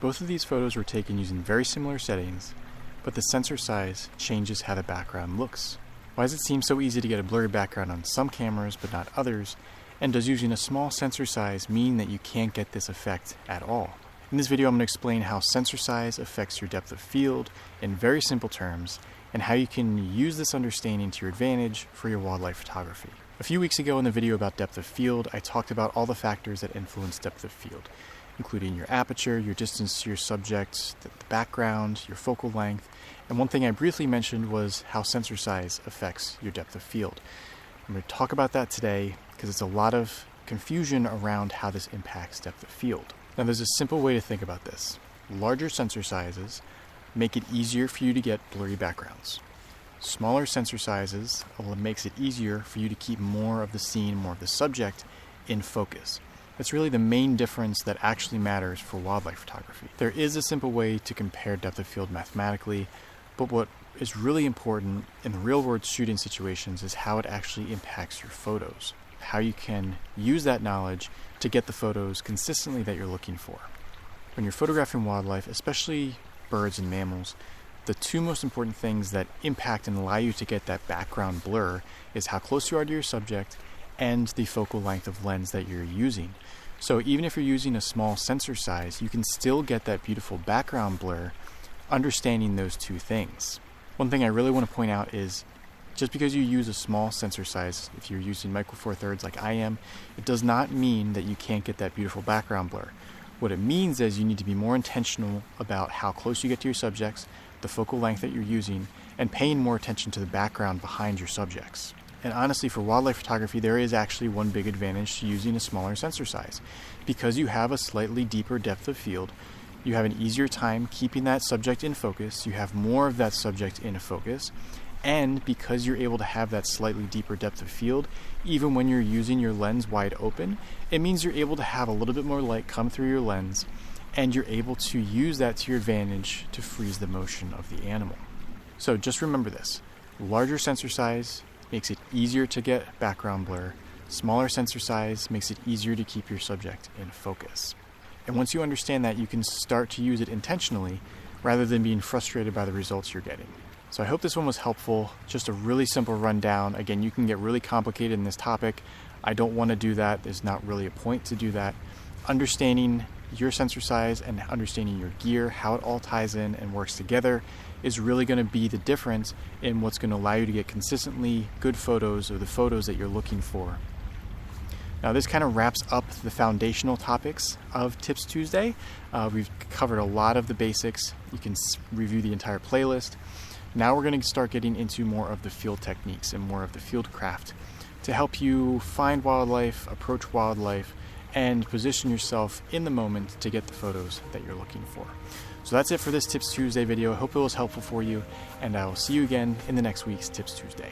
Both of these photos were taken using very similar settings, but the sensor size changes how the background looks. Why does it seem so easy to get a blurry background on some cameras but not others? And does using a small sensor size mean that you can't get this effect at all? In this video, I'm going to explain how sensor size affects your depth of field in very simple terms, and how you can use this understanding to your advantage for your wildlife photography. A few weeks ago in the video about depth of field, I talked about all the factors that influence depth of field, including your aperture, your distance to your subject, the background, your focal length, and one thing I briefly mentioned was how sensor size affects your depth of field. I'm going to talk about that today because it's a lot of confusion around how this impacts depth of field. Now there's a simple way to think about this. Larger sensor sizes make it easier for you to get blurry backgrounds. Smaller sensor sizes makes it easier for you to keep more of the scene, more of the subject in focus. That's really the main difference that actually matters for wildlife photography. There is a simple way to compare depth of field mathematically, but what is really important in the real-world shooting situations is how it actually impacts your photos, how you can use that knowledge to get the photos consistently that you're looking for. When you're photographing wildlife, especially birds and mammals, the two most important things that impact and allow you to get that background blur is how close you are to your subject and the focal length of lens that you're using. So even if you're using a small sensor size, you can still get that beautiful background blur, understanding those two things. One thing I really want to point out is just because you use a small sensor size, if you're using micro four thirds like I am, it does not mean that you can't get that beautiful background blur. What it means is you need to be more intentional about how close you get to your subjects, the focal length that you're using, and paying more attention to the background behind your subjects. And honestly, for wildlife photography, there is actually one big advantage to using a smaller sensor size. Because you have a slightly deeper depth of field, you have an easier time keeping that subject in focus, you have more of that subject in focus, and because you're able to have that slightly deeper depth of field, even when you're using your lens wide open, it means you're able to have a little bit more light come through your lens, and you're able to use that to your advantage to freeze the motion of the animal. So just remember this. Larger sensor size makes it easier to get background blur. Smaller sensor size makes it easier to keep your subject in focus. And once you understand that, you can start to use it intentionally rather than being frustrated by the results you're getting. So I hope this one was helpful. Just a really simple rundown. Again, you can get really complicated in this topic. I don't want to do that. There's not really a point to do that. Understanding your sensor size and understanding your gear, how it all ties in and works together, is really going to be the difference in what's going to allow you to get consistently good photos, or the photos that you're looking for. Now this kind of wraps up the foundational topics of Tips Tuesday. We've covered a lot of the basics. You can review the entire playlist. Now we're going to start getting into more of the field techniques and more of the field craft to help you find wildlife, approach wildlife, and position yourself in the moment to get the photos that you're looking for. So that's it for this Tips Tuesday video. I hope it was helpful for you, and I will see you again in the next week's Tips Tuesday.